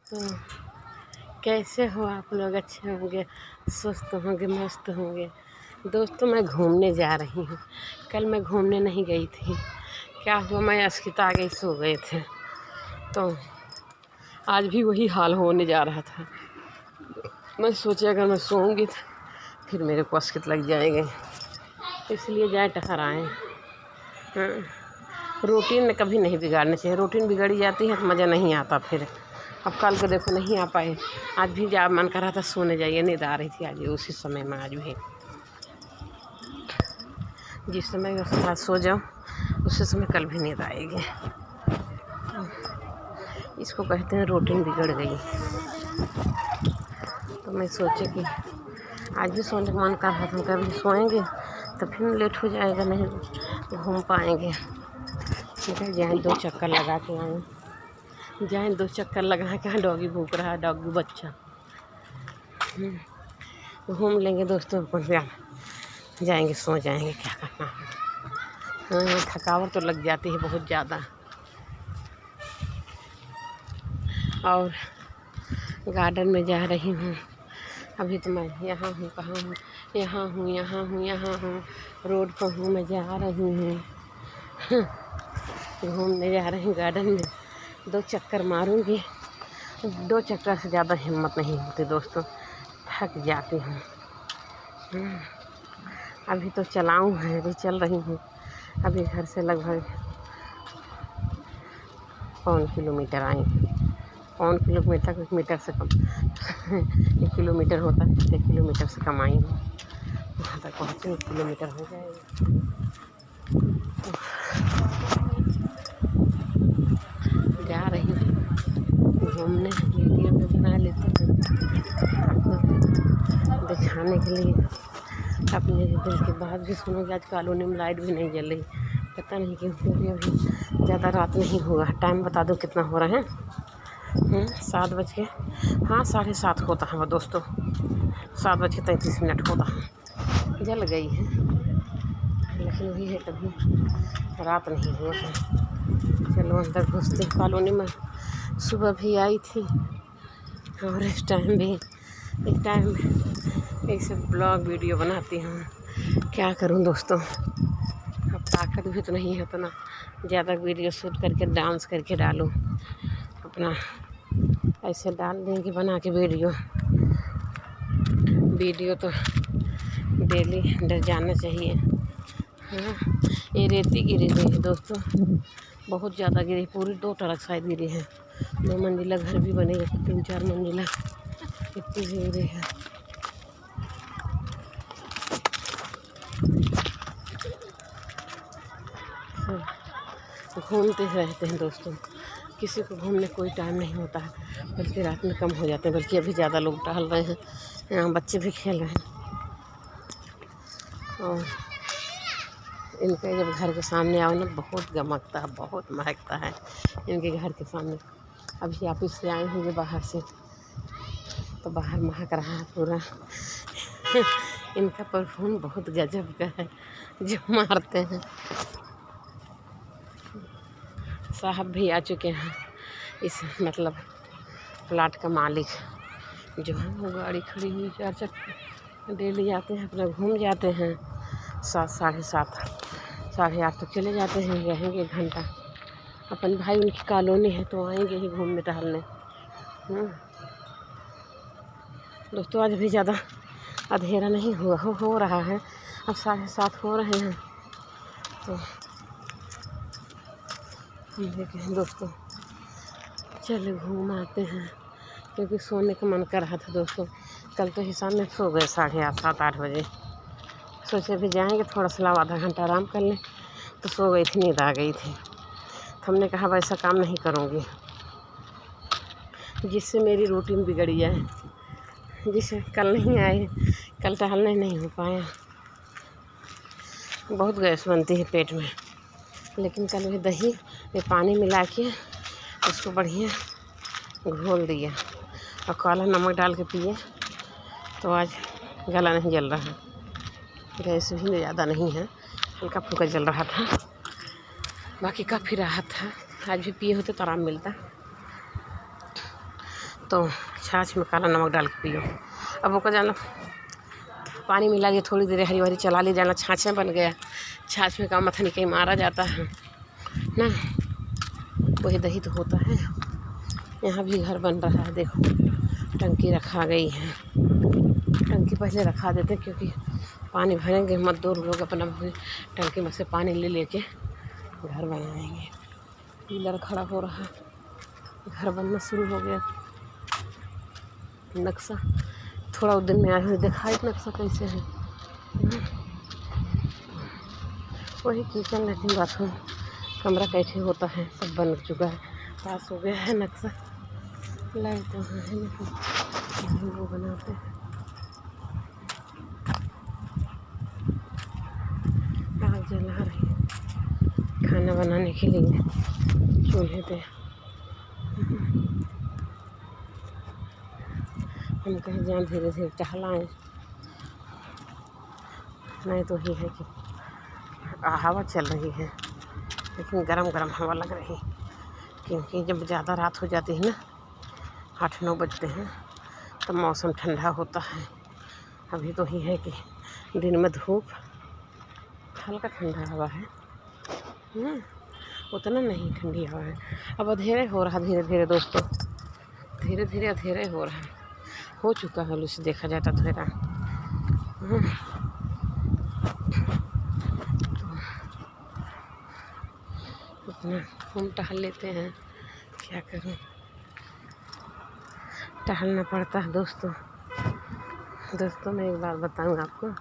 तो कैसे हो आप लोग? अच्छे होंगे, स्वस्थ होंगे, मस्त होंगे। दोस्तों मैं घूमने जा रही हूँ। कल मैं घूमने नहीं गई थी। क्या हुआ, मैं अस्किता आ गई, सो गए थे। तो आज भी वही हाल होने जा रहा था। मैं सोची अगर मैं सोऊंगी तो फिर मेरे को अस्कित लग जाएंगे, इसलिए जाए टहर आएँ। हाँ, रूटीन कभी नहीं बिगाड़नी चाहिए। रूटीन बिगड़ी जाती है तो मज़ा नहीं आता फिर। अब कल को देखो नहीं आ पाए। आज भी जा मन कर रहा था सोने जाइए, नींद आ रही थी आज भी उसी समय में। आज भी जिस समय आज सो जाओ उसी समय कल भी नींद आएगी। इसको कहते हैं रूटीन बिगड़ गई। तो मैं सोचे कि आज भी सोने का मन कर रहा था, कभी सोएंगे तो फिर लेट हो जाएगा, नहीं घूम पाएंगे। ठीक जाए 2 चक्कर लगा के आएँ, जाएँ 2 चक्कर लगा के। डॉगी भूख रहा है, डॉगी बच्चा। घूम लेंगे दोस्तों, अपन जाएंगे, सो जाएंगे, क्या करना है। हाँ, थकावट तो लग जाती है बहुत ज़्यादा। और गार्डन में जा रही हूँ अभी। तो मैं यहाँ हूँ, कहाँ हूँ, यहाँ हूँ, यहाँ हूँ, यहाँ हूँ, रोड पर हूँ, मैं जा रही हूँ। घूमने जा रही हूँ गार्डन में। 2 चक्कर मारूंगी। 2 चक्कर से ज़्यादा हिम्मत नहीं होती दोस्तों, थक जाती हूँ। अभी तो चलाऊँ है, अभी चल रही हूँ। अभी घर से लगभग 1 किलोमीटर आई। 1 किलोमीटर, 1 मीटर से कम 1 किलोमीटर होता है, 1 किलोमीटर से कम आई हूँ। वहाँ तक पहुँचे 1 किलोमीटर हो जाएगा। जा रही हूँ घूमने, वीडियो में बना लेती हूँ आपको दिखाने के लिए। अपने दिल की बात भी सुनोगे। आज कॉलोनी में लाइट भी नहीं जल रही, पता नहीं क्यों, क्योंकि अभी ज़्यादा रात नहीं हुआ। टाइम बता दो कितना हो रहा है। 7 बज के, हाँ 7:30 होता है वो दोस्तों। 7:33 होता है। जल गई है, लेकिन वही है, कभी रात नहीं हुआ है। चलो अंदर घुसते। कॉलोनी में सुबह भी आई थी और इस टाइम ऐसे ब्लॉग वीडियो बनाती हूँ। क्या करूँ दोस्तों, अब ताकत भी तो नहीं है उतना ज़्यादा वीडियो शूट करके डांस करके डालूँ। अपना ऐसे डाल देंगे बना के वीडियो तो डेली डर जाना चाहिए। हाँ, ये रेती गिरी हुई है दोस्तों, बहुत ज़्यादा गिरी, पूरी 2 ट्रक शायद गिरी है। 2 मंजिला घर भी बनेगा, 3-4 मंजिला, इतनी गिरी है। घूमते रहते हैं दोस्तों, किसी को घूमने कोई टाइम नहीं होता है, बल्कि रात में कम हो जाते हैं। बल्कि अभी ज़्यादा लोग टहल रहे हैं, यहाँ बच्चे भी खेल रहे हैं। और इनके जब घर के सामने आओ ना, बहुत गमकता है, बहुत महकता है इनके घर के सामने। अभी ऑफिस से आए होंगे बाहर से, तो बाहर महक रहा है पूरा। इनका परफ्यूम बहुत गजब का है जो मारते हैं। साहब भी आ चुके हैं, इस मतलब प्लाट का मालिक जो है, वो गाड़ी खड़ी हुई 4 चक्कर डेली आते हैं, अपना घूम जाते हैं। 7, 7:30, 8:30 तक चले जाते हैं, रहेंगे 1 घंटा। अपन भाई उनकी कॉलोनी है तो आएंगे ही घूमने टहलने। दोस्तों आज भी ज़्यादा अंधेरा नहीं हुआ, हो रहा है। अब 7:30 हो रहे हैं। तो देखें दोस्तों, चले घूम आते हैं, क्योंकि सोने का मन कर रहा था दोस्तों। कल तो हिसाब में सो गए 8:30, 7-8 बजे। सोचे अभी जाएंगे थोड़ा सा आधा घंटा आराम कर लें, तो सो गई थी, नींद आ गई थी। तो हमने कहा वैसा काम नहीं करूँगी जिससे मेरी रूटीन बिगड़ जाए। जिससे कल नहीं आए, कल टहलने नहीं हो पाया, बहुत गैस बनती है पेट में। लेकिन कल भी दही में पानी मिला के उसको बढ़िया घोल दिया और काला नमक डाल के पिए, तो आज गला नहीं जल रहा। गैस भी ज़्यादा नहीं है, हल्का फुल्का जल रहा था, बाकी काफ़ी राहत था। आज भी पिए होते तो आराम मिलता। तो छाछ में काला नमक डाल के पियो। अब वो को जाना पानी मिला लिया, थोड़ी देर हरी भरी चला ली जाना, छाछ में बन गया। छाछ में का मथनी कहीं मारा जाता है ना, वही दही तो होता है। यहाँ भी घर बन रहा है, देखो टंकी रखा गई है। टंकी पहले रखा देते क्योंकि पानी भरेंगे मत, दो लोग अपना टंकी में से पानी ले लेके घर बनाएंगे। पिलर खड़ा हो रहा, घर बनना शुरू हो गया। नक्शा थोड़ा उस दिन में आए हुए देखा एक नक्शा कैसे है। वही किचन लेटरिन बाथरूम कमरा कैसे होता है सब बन चुका है, पास हो गया है नक्शा। लाइट तो है नहीं, वो बनाते हैं। आग जला रही है खाना बनाने के लिए चूल्हे पे। हम कहीं जाएं धीरे धीरे टहलाएँ, नहीं तो ही है कि हवा चल रही है लेकिन गरम गरम हवा लग रही, क्योंकि जब ज़्यादा रात हो जाती है ना, 8-9 बजते हैं, तो मौसम ठंडा होता है। अभी तो ही है कि दिन में धूप, हल्का ठंडा हवा है, उतना नहीं ठंडी हवा है। अब अंधेरे हो रहा धीरे धीरे दोस्तों, धीरे धीरे अंधेरे हो रहा है, हो चुका है उसे देखा जाता अंधेरा। इतना हम टहल लेते हैं, क्या करूं, टहलना पड़ता है दोस्तों। दोस्तों मैं एक बात बताऊं आपको,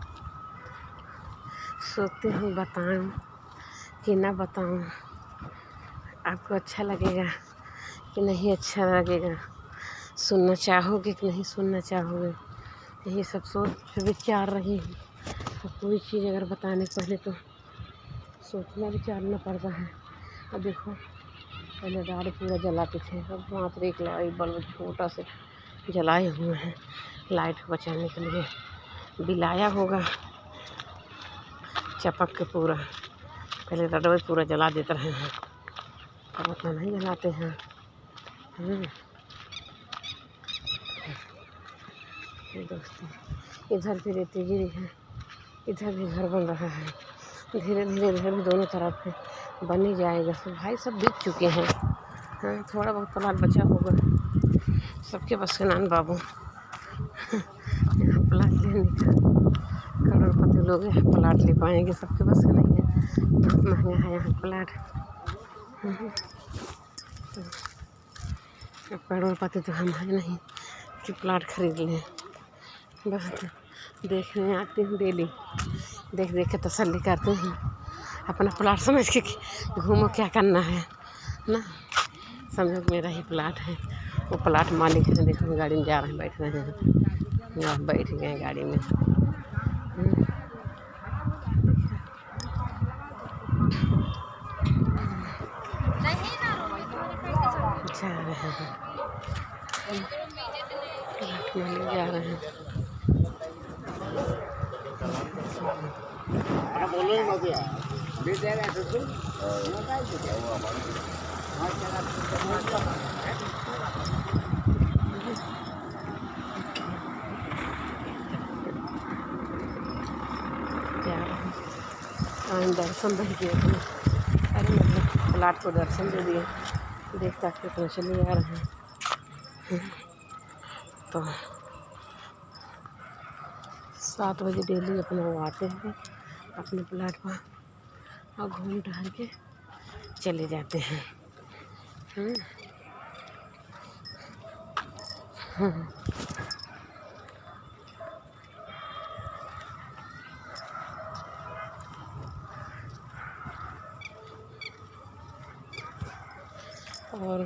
सोचती हूँ बताऊं कि ना बताऊं, आपको अच्छा लगेगा कि नहीं अच्छा लगेगा, सुनना चाहोगे कि नहीं सुनना चाहोगे, यही सब सोच विचार रही हूँ। तो कोई चीज़ अगर बताने पहले तो सोचना विचारना पड़ता है। अब देखो पहले गाड़ी पूरा जलाते थे, अब मात्र एक बल्ब छोटा से जलाए हुए हैं लाइट को बचाने के लिए। बिलाया होगा चपक के पूरा, पहले रडवे पूरा जला देते रहे हैं, अब उतना नहीं जलाते हैं। दोस्तों इधर भी रेती गिरी है, इधर भी घर बन रहा है, धीरे धीरे इधर भी दोनों तरफ से बन ही जाएगा। सब भाई सब बीत चुके हैं, हाँ थोड़ा बहुत प्लाट बचा होगा, सबके बस के नान बाबू। यहाँ प्लाट लेने का करोड़पति लोग हैं, प्लाट ले पाएंगे, सबके बस का नहीं है, बहुत महंगा है यहाँ प्लाट। अब करोड़पति तो हम हैं नहीं कि प्लाट खरीद लें, बस देखने आती हूँ डेली, देख देख के तसल्ली करते हैं, अपना प्लाट समझ के घूमो क्या करना है ना, समझो मेरा ही प्लाट है। वो प्लाट मालिक है, देखो गाड़ी में जा रहे हैं, बैठ रहे हैं, बैठ गए हैं गाड़ी में। जा रहे हैं प्लाट मालिक जा रहे हैं। दर्शन दे दिए थे, अरे मतलब प्लाट को दर्शन दे दिए, देख ताक के तो चले जा रहे हैं। तो 7 बजे डेली अपना वो आते हैं अपने प्लाट पर और घूम टहल के चले जाते हैं। और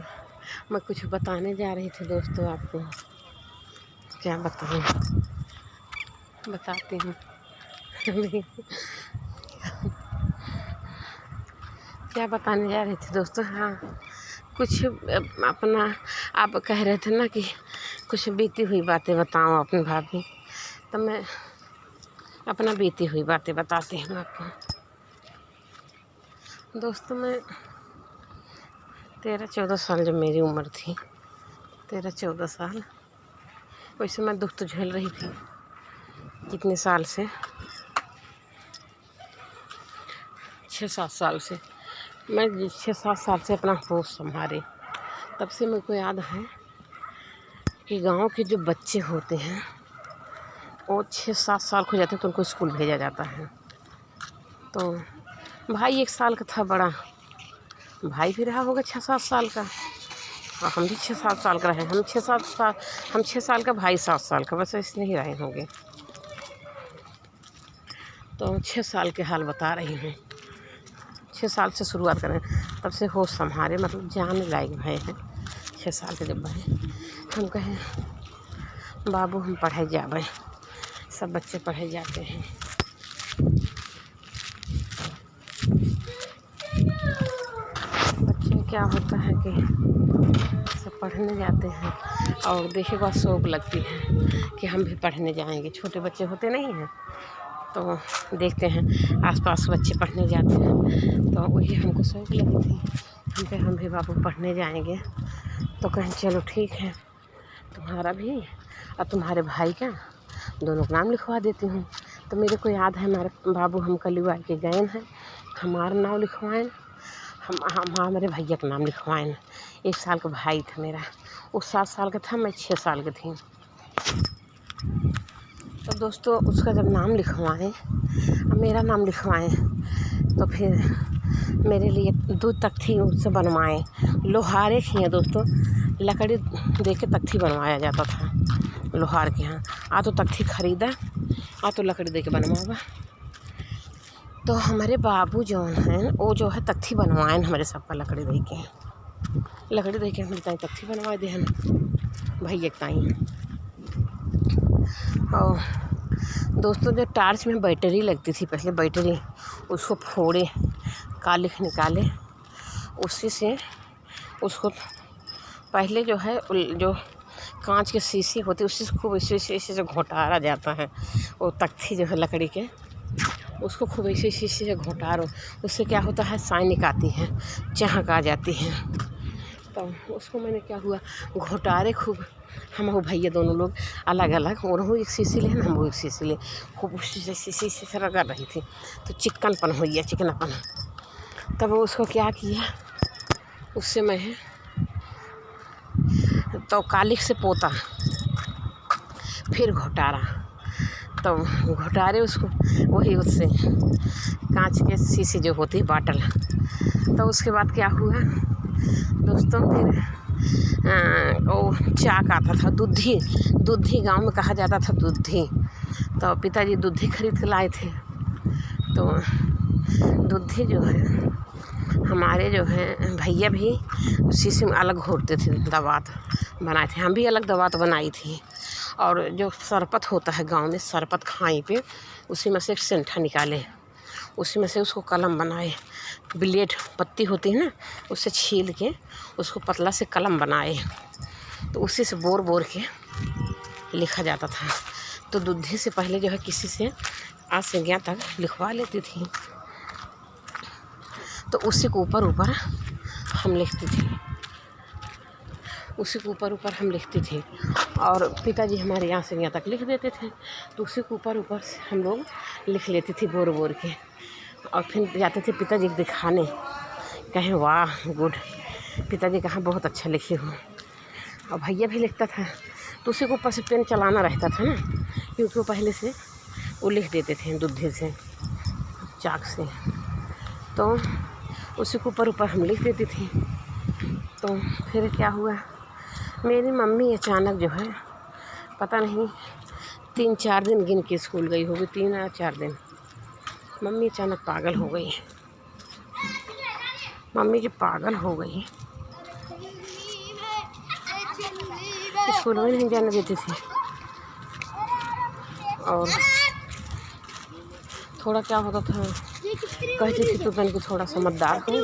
मैं कुछ बताने जा रही थी दोस्तों आपको, क्या बताऊँ, बताती हूँ। क्या बताने जा रही थी दोस्तों, हाँ कुछ अपना, आप कह रहे थे ना कि कुछ बीती हुई बातें बताऊँ अपनी भाभी, तो मैं अपना बीती हुई बातें बताती हूँ आपको। दोस्तों मैं 13-14 साल जब मेरी उम्र थी 13-14 साल। वैसे मैं दुख तो झेल रही थी कितने साल से, 6-7 साल से। मैं 6-7 साल से अपना होश संभाले, तब से मेरे को याद है कि गांव के जो बच्चे होते हैं वो 6-7 साल हो जाते हैं तो उनको स्कूल भेजा जाता है। तो भाई 1 साल का था बड़ा, भाई भी रहा होगा 6-7 साल का, और हम भी 6-7 साल का रहे। हम 6 साल का, भाई 7 साल का, बस इसलिए ही रहे होंगे। तो 6 साल के हाल बता रही हूँ। 6 साल से शुरुआत करें, तब से होश संभाले, मतलब जाने लायक भय हैं। 6 साल के जब भय हम कहें बाबू हम पढ़े जावे, सब बच्चे पढ़े जाते हैं। बच्चे क्या होता है कि सब पढ़ने जाते हैं और देखे के बाद शौक लगती है कि हम भी पढ़ने जाएंगे। छोटे बच्चे होते नहीं हैं तो देखते हैं आसपास बच्चे पढ़ने जाते हैं, तो वही हमको शौक लगी थी। हम कहे हम भी बाबू पढ़ने जाएंगे। तो कहें चलो ठीक है, तुम्हारा भी और तुम्हारे भाई का दोनों का नाम लिखवा देती हूँ। तो मेरे को याद है हमारे बाबू हम कलुआ के गए हैं, हमारा नाम लिखवाएं, हम हमारे भैया का नाम लिखवाएं। 1 साल का भाई था मेरा, वो 7 साल का था, मैं 6 साल की थी। तो दोस्तों उसका जब नाम लिखवाएं, मेरा नाम लिखवाएं, तो फिर मेरे लिए 2 तख्ती उससे बनवाएं। लोहारे की हैं दोस्तों, लकड़ी दे के तख्ती बनवाया जाता था लोहार के यहाँ। आ तो तख्ती खरीदा, आ तो लकड़ी दे के बनवावा। तो हमारे बाबू जो हैं वो जो है तख्ती बनवाएं हमारे सबका लकड़ी दे के हमारे ताई तख्ती बनवा दे हम भैया ताई। और दोस्तों जो टार्च में बैटरी लगती थी पहले, बैटरी उसको फोड़े, कालिख निकाले, उसी से उसको पहले जो है जो कांच के शीशी होती है उसी से खूब ऐसे जो घोटारा जाता है। वो तख्ती जो है लकड़ी के, उसको खूब ऐसे शीशी से घोटारो, उससे क्या होता है साइनिक आती है, चहक आ जाती है। तो उसको मैंने क्या हुआ घोटारे खूब, हम वो भैया दोनों लोग अलग अलग, और वो एक शीशी ले हम वो एक शीशी ले, खूब उसी से शीशी से रगड़ रही थी तो चिकनपन हो गया, चिकनापन। तब उसको क्या किया, उससे मैं तो कालिख से पोता, फिर घोटारा, तो घोटारे उसको वही उससे कांच के शीशी जो होती बाटल। तो उसके बाद क्या हुआ दोस्तों, फिर वो चाक आता था, दूधी गांव में कहा जाता था दूधी। तो पिताजी दूधी खरीद के लाए थे। तो दूधी जो है हमारे जो है भैया भी शीशी में अलग घोटते थे, दवात बनाए थे, हम भी अलग दवात बनाई थी। और जो सरपत होता है गांव में, सरपत खाई पे, उसी में से एक सेंठा निकाले, उसी में से उसको कलम बनाए, ब्लेड पत्ती होती है ना, उससे छील के उसको पतला से कलम बनाए, तो उसी से बोर के लिखा जाता था। तो दूधी से पहले जो है किसी से आज से ज्ञान तक लिखवा लेती थी, तो उसी के ऊपर हम लिखती थी, उसी के ऊपर हम लिखती थी। और पिताजी हमारे यहाँ से यहाँ तक लिख देते थे, तो उसी के ऊपर से हम लोग लिख लेती थी बोर के। और फिर जाते थे पिताजी को दिखाने, कहें वाह गुड, पिताजी कहाँ बहुत अच्छा लिखी हूँ। और भैया भी लिखता था, तो उसी के ऊपर से पेन चलाना रहता था ना, क्योंकि वो पहले से वो लिख देते थे दूधी से, चाक से। तो उसी के ऊपर हम लिख देती थी। तो फिर क्या हुआ, मेरी मम्मी अचानक जो है पता नहीं 3-4 दिन गिन के स्कूल गई होगी, 3 या 4 दिन। मम्मी अचानक पागल हो गई। मम्मी जब पागल हो गई, स्कूल में नहीं जाने देती थी। और थोड़ा क्या होता था, कहती थी तो तन को थोड़ा समझदार हो,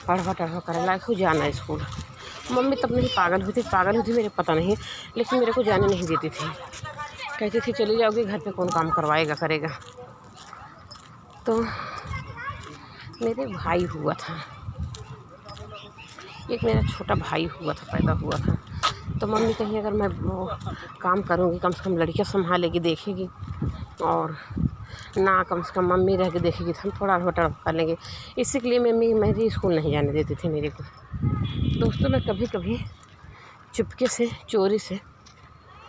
पढ़वा करे लायक हो, जाना स्कूल। मम्मी तब नहीं पागल हुई थी मेरे पता नहीं, लेकिन मेरे को जाने नहीं देती थी। कहती थी चली जाओगी, घर पे कौन काम करवाएगा करेगा। तो मेरे भाई हुआ था, एक मेरा छोटा भाई हुआ था, पैदा हुआ था। तो मम्मी कहीं अगर मैं वो काम करूँगी कम से कम लड़कियाँ संभालेगी, देखेगी, और ना कम से कम मम्मी रह के देखेगी तो हम थोड़ा बहुत कर लेंगे। इसी के लिए मम्मी मेरी स्कूल नहीं जाने देती थी मेरे को। दोस्तों मैं कभी कभी चुपके से चोरी से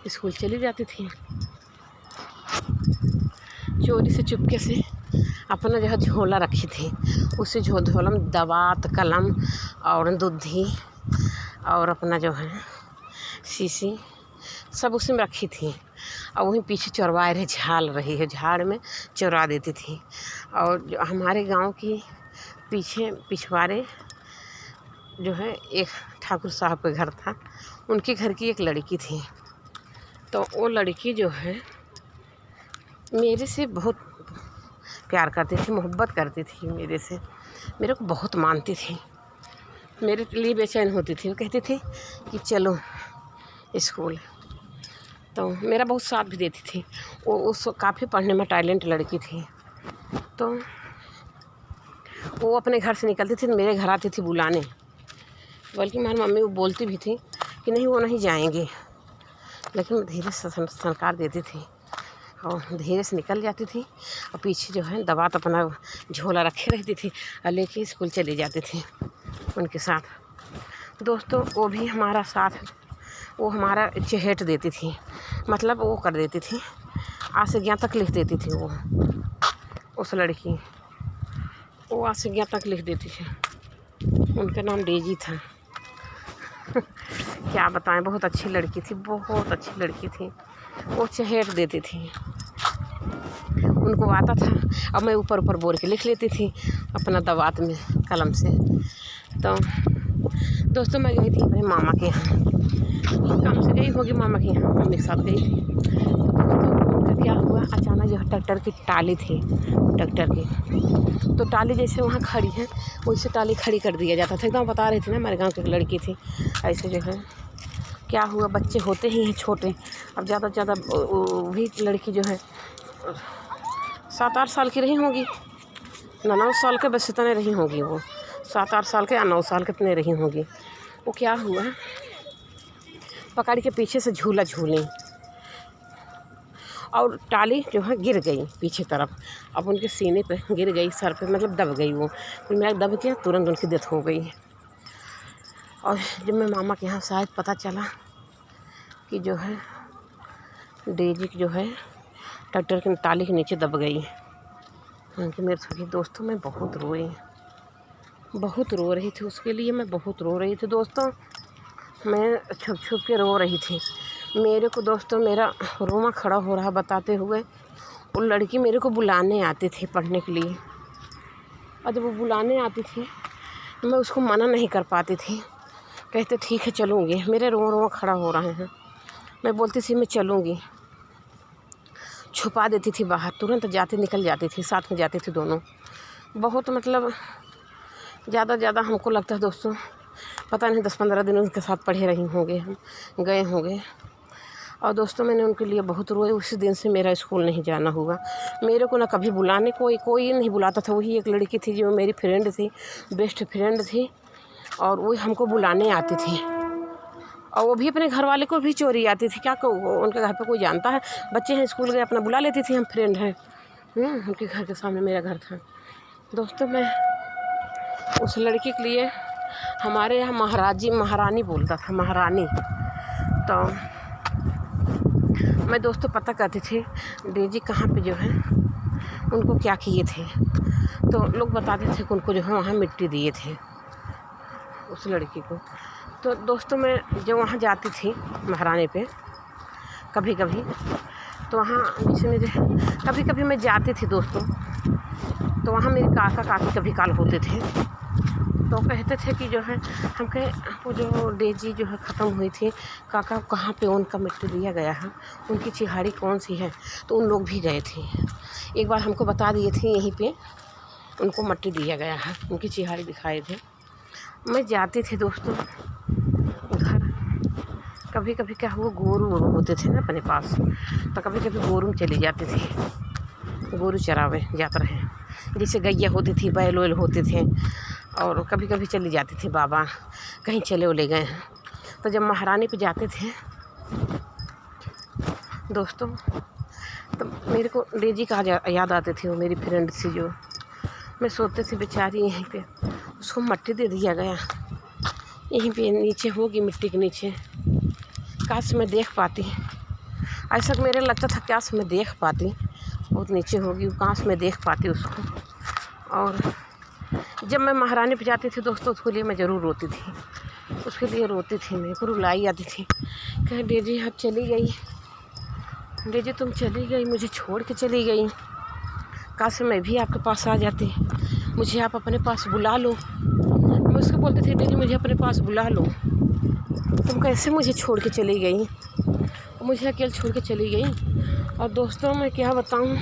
स्कूल चली जाती थी। चोरी से चुपके से अपना जो है झोला रखी थी, उसी झोला में दवात, कलम और दूधी और अपना जो है शीशी सब उसी में रखी थी। और वहीं पीछे चौरवा रहे झाल रही है, झाड़ में चुरा देती थी। और जो हमारे गांव की पीछे पिछवाड़े जो है एक ठाकुर साहब का घर था, उनके घर की एक लड़की थी। तो वो लड़की जो है मेरे से बहुत प्यार करती थी, मोहब्बत करती थी मेरे से, मेरे को बहुत मानती थी, मेरे लिए बेचैन होती थी। वो कहती थी कि चलो स्कूल, तो मेरा बहुत साथ भी देती थी। वो उस काफ़ी पढ़ने में टैलेंट लड़की थी। तो वो अपने घर से निकलती थी तो मेरे घर आती थी बुलाने, बल्कि हमारी मम्मी वो बोलती भी थी कि नहीं वो नहीं जाएंगे, लेकिन मैं धीरे से संस्कार देती थी और धीरे से निकल जाती थी। और पीछे जो है दवा तो अपना झोला रखे रहती थी और लेके स्कूल चली जाती थी उनके साथ। दोस्तों वो भी हमारा साथ, वो हमारा चहेट देती थी, मतलब वो कर देती थी, आज से ज्ञान तक लिख देती थी। वो उस लड़की वो आज से ज्ञान तक लिख देती थी। उनका नाम डेजी था। क्या बताएं, बहुत अच्छी लड़की थी, बहुत अच्छी लड़की थी। वो चहेट देती थी, उनको आता था और मैं ऊपर ऊपर बोल के लिख लेती थी अपना दवात में कलम से। तो दोस्तों मैं गई थी अपने मामा के यहाँ, काम से गई होगी मामा के यहाँ, मम्मी के साथ गई थी। तो उनका क्या हुआ, अचानक जो ट्रैक्टर की टाली थी, ट्रैक्टर की, तो टाली जैसे वहाँ खड़ी है वैसे टाली खड़ी कर दिया जाता था। एकदम बता रही थी ना, हमारे गाँव की एक लड़की थी ऐसे जो है। क्या हुआ, बच्चे होते ही हैं छोटे, अब ज़्यादा से ज़्यादा भी लड़की जो है 7-8 साल की रही होगी, 9 साल के बस इतने रही होगी, वो 7-8 साल के या 9 साल कितने रही होगी। वो क्या हुआ, पकड़ के पीछे से झूला झूली और टाली जो है गिर गई पीछे तरफ। अब उनके सीने पे गिर गई, सर पे मतलब दब गई। वो फिर मैं दब के तुरंत उनकी डेथ हो गई। और जब मैं मामा के यहाँ शायद पता चला कि जो है डेजी जो है ट्रैक्टर की टाली के नीचे दब गई, उनकी मेरे सभी दोस्तों मैं बहुत रोई, बहुत रो रही थी उसके लिए, मैं बहुत रो रही थी दोस्तों, मैं छुप छुप के रो रही थी। मेरे को दोस्तों मेरा रोमा खड़ा हो रहा बताते हुए। वो लड़की मेरे को बुलाने आती थी पढ़ने के लिए, और जब वो बुलाने आती थी मैं उसको मना नहीं कर पाती थी। कहते ठीक है चलूँगी, मेरे रोमा खड़ा हो रहे हैं, मैं बोलती थी मैं चलूँगी, छुपा देती थी बाहर, तुरंत जाती निकल जाती थी, साथ में जाती थी दोनों। बहुत मतलब ज़्यादा हमको लगता है दोस्तों, पता नहीं 10-15 दिन उनके साथ पढ़े रही होंगे, हम गए होंगे। और दोस्तों मैंने उनके लिए बहुत रोए। उसी दिन से मेरा स्कूल नहीं जाना हुआ। मेरे को ना कभी बुलाने कोई नहीं बुलाता था। वही एक लड़की थी जो मेरी फ्रेंड थी, बेस्ट फ्रेंड थी, और वही हमको बुलाने आती थी। और वो भी अपने घर वाले को भी चोरी आती थी। क्या कहूँ, उनके घर पे कोई जानता है, बच्चे हैं स्कूल गए, अपना बुला लेती थी, हम फ्रेंड हैं। उनके घर के सामने मेरा घर था। दोस्तों मैं उस लड़की के लिए, हमारे यहाँ महारानी बोलता था, महारानी। तो मैं दोस्तों पता करती थी डेजी कहाँ पे जो है उनको क्या किए थे। तो लोग बताते थे कि उनको जो है वहाँ मिट्टी दिए थे उस लड़की को। तो दोस्तों मैं जब वहाँ जाती थी महारानी पे कभी कभी, तो वहाँ जैसे मेरे कभी कभी मैं जाती थी दोस्तों, तो वहाँ मेरे काका काकी कभी काल होते थे। तो कहते थे कि जो है हम कहे वो जो डेजी जो है ख़त्म हुई थी, काका कहाँ पे उनका मिट्टी दिया गया है, उनकी चिहाड़ी कौन सी है। तो उन लोग भी गए थे, एक बार हमको बता दिए थे यहीं पे उनको मिट्टी दिया गया है, उनकी चिहाड़ी दिखाए थे। मैं जाती थी दोस्तों घर, कभी कभी क्या हुआ, गोरू होते थे ना अपने पास, तो कभी कभी गोरू चली जाती थी, गोरू चरावे जाते रहे, जैसे गैया होती थी, बैल वैल होते थे। और कभी कभी चली जाती थी, बाबा कहीं चले ले गए हैं, तो जब महारानी पे जाते थे दोस्तों, तो मेरे को डेजी का याद आते थे। वो मेरी फ्रेंड थी जो, मैं सोते थे बेचारी यहीं पे, उसको मट्टी दे दिया गया, यहीं पे नीचे होगी मिट्टी के नीचे। काश मैं देख पाती, ऐसा मेरे लगता था काश मैं देख पाती, बहुत नीचे होगी, काश मैं देख पाती उसको। और जब मैं महारानी पे जाती थी दोस्तों, उसके लिए मैं ज़रूर रोती थी, उसके लिए रोती थी, मेरे को रुलाई आती थी। कहे डेजी अब चली गई, डेजी तुम चली गई, मुझे छोड़ के चली गई, काश मैं भी आपके पास आ जाती, मुझे आप अपने पास बुला लो। मैं उसको बोलती थी डेजी मुझे अपने पास बुला लो, तुम कैसे मुझे छोड़ के चली गई, मुझे अकेले छोड़ के चली गई। और दोस्तों मैं क्या बताऊँ,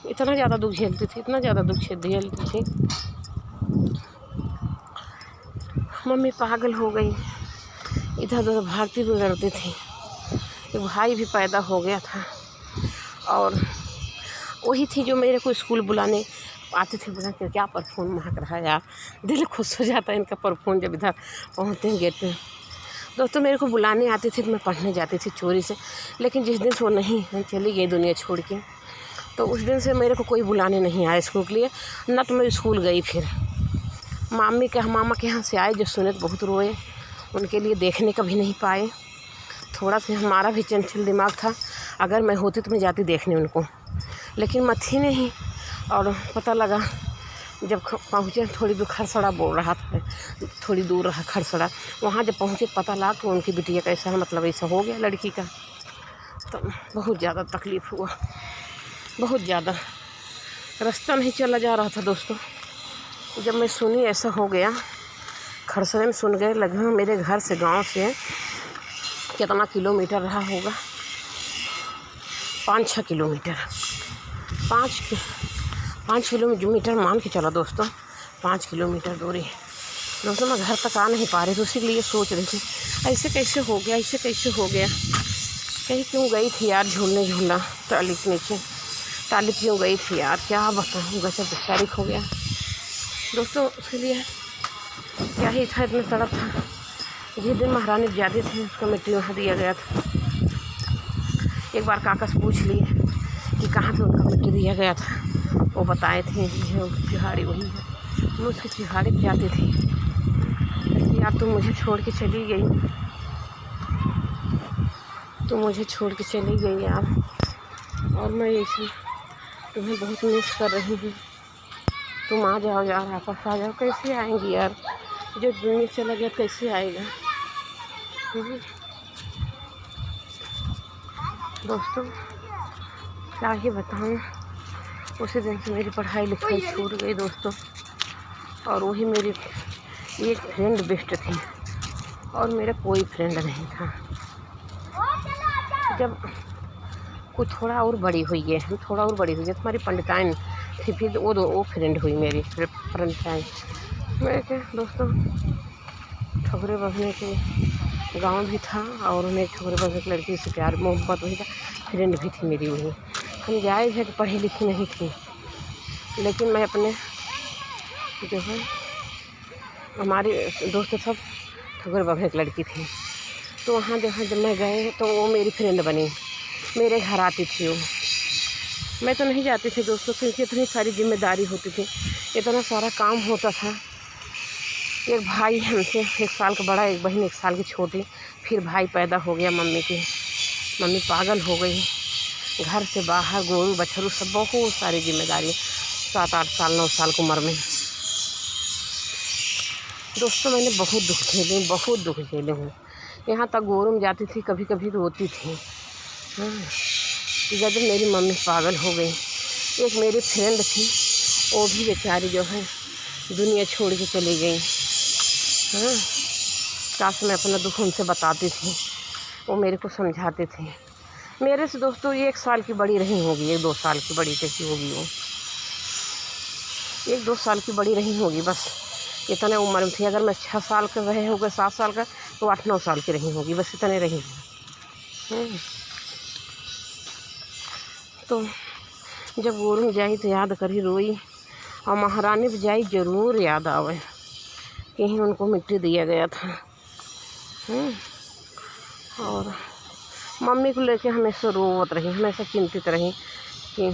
इतना ज़्यादा दुख झेलती थी, इतना ज़्यादा दुख झेलती थी। मम्मी पागल हो गई, इधर उधर भागती भी लड़ती थी। एक भाई भी पैदा हो गया था, और वही थी जो मेरे को स्कूल बुलाने आती थी। बोला कि क्या परफ्यूम महक रहा है यार, दिल खुश हो जाता है इनका परफ्यूम जब इधर पहुँचते हैं गेट पे। दोस्तों मेरे को बुलाने आती थी तो मैं पढ़ने जाती थी चोरी से, लेकिन जिस दिन से वो नहीं चली गई दुनिया छोड़ के, तो उस दिन से मेरे को कोई बुलाने नहीं आया स्कूल के लिए, ना तो मैं स्कूल गई। फिर मामा के यहाँ से आए जो सुने तो बहुत रोए, उनके लिए देखने का भी नहीं पाए। थोड़ा सा हमारा भी चंचल दिमाग था, अगर मैं होती तो मैं जाती देखने उनको, लेकिन मैं थी नहीं। और पता लगा जब पहुँचे, थोड़ी दूर खरसड़ा बोल रहा था, थोड़ी दूर रहा खरसड़ा, वहाँ जब पहुँचे पता लगा कि उनकी बिटिया का ऐसा मतलब ऐसा हो गया लड़की का। तो बहुत ज़्यादा तकलीफ़ हुआ, बहुत ज़्यादा। रास्ता नहीं चला जा रहा था दोस्तों, जब मैं सुनी ऐसा हो गया। खरसड़े में सुन गए, लगभग मेरे घर से गांव से कितना किलोमीटर रहा होगा, 5-6 किलोमीटर, 5 किलोमीटर मान के चला दोस्तों, 5 किलोमीटर दूरी। दोस्तों मैं घर तक आ नहीं पा रही थी, उसी के लिए सोच रही थी ऐसे कैसे हो गया, ऐसे कैसे हो गया। कहीं क्यों गई थी यार झूला टाली के नीचे, टाली क्यों गई थी यार, क्या बताऊँ, गजब बेचारी हो गया दोस्तों। उसके लिए क्या ही था, इतना तड़प था। जिस दिन महारानी जाती थी उसको मिट्टी वहाँ दिया गया था। एक बार काका से पूछ लिए कि कहाँ पे उनका मिट्टी दिया गया था, वो बताए थे कि चिहाड़ी वही है। मैं उसकी चिहाड़ी पे जाती थी, यार तुम मुझे छोड़ के चली गई, तुम मुझे छोड़ के चली गई यार, और मैं ऐसे तुम्हें बहुत मिस कर रही हूँ, तुम आ जाओ यार, वापस आ जाओ। कैसे आएंगी यार, जो दुनिया चला गया कैसे आएगा। दोस्तों क्या ही बताऊँ, उसी दिन से मेरी पढ़ाई लिखाई छूट गई दोस्तों। और वही मेरी एक फ्रेंड बेस्ट थी, और मेरा कोई फ्रेंड नहीं था। जब कुछ थोड़ा और बड़ी हुई है, थोड़ा और बड़ी हुई है, तुम्हारी पंडिताइन थी, फिर वो फ्रेंड हुई मेरी पंडिताइन। मैं क्या दोस्तों, ठकुरे बहने के गांव भी था, और उन्हें ठकुरे बहने की लड़की से प्यार मोहब्बत वही था, फ्रेंड भी थी मेरी वही। हम जायज़ है कि पढ़ी लिखी नहीं थी, लेकिन मैं अपने जो है हमारे दोस्त सब ठकुरे बहने की लड़की थी, तो वहाँ जब मैं गए तो वो मेरी फ्रेंड बनी, मेरे घर आती थी वो। मैं तो नहीं जाती थी दोस्तों, क्योंकि इतनी सारी जिम्मेदारी होती थी, इतना सारा काम होता था। एक भाई हमसे 1 साल का बड़ा, एक बहन 1 साल की छोटी। फिर भाई पैदा हो गया मम्मी पागल हो गई, घर से बाहर गोरू बछरू सब बहुत सारी जिम्मेदारी, 7-8 साल 9 साल की उम्र में। दोस्तों मैंने बहुत दुख झेले हूँ। यहाँ तक गोरू में जाती थी, कभी कभी रोती थी। जब मेरी मम्मी पागल हो गई, एक मेरी फ्रेंड थी, वो भी बेचारी जो है दुनिया छोड़ के चली गई। काश मैं अपना दुख उनसे बताती थी, वो मेरे को समझाते थे। मेरे से दोस्तों 1 साल की बड़ी रही होगी, 1-2 साल की बड़ी कैसी होगी वो, 1-2 साल की बड़ी रही होगी, बस इतने उम्र में थी। अगर मैं 6 साल का रहे होगा, 7 साल का, तो 8-9 साल की रही होगी, बस इतने रही। तो जब गोरू में जाई तो याद करी रोई, और महारानी भी जाई जरूर याद आवे, कहीं उनको मिट्टी दिया गया था। और मम्मी को लेके हमेशा रोवत रही, हमेशा चिंतित रही कि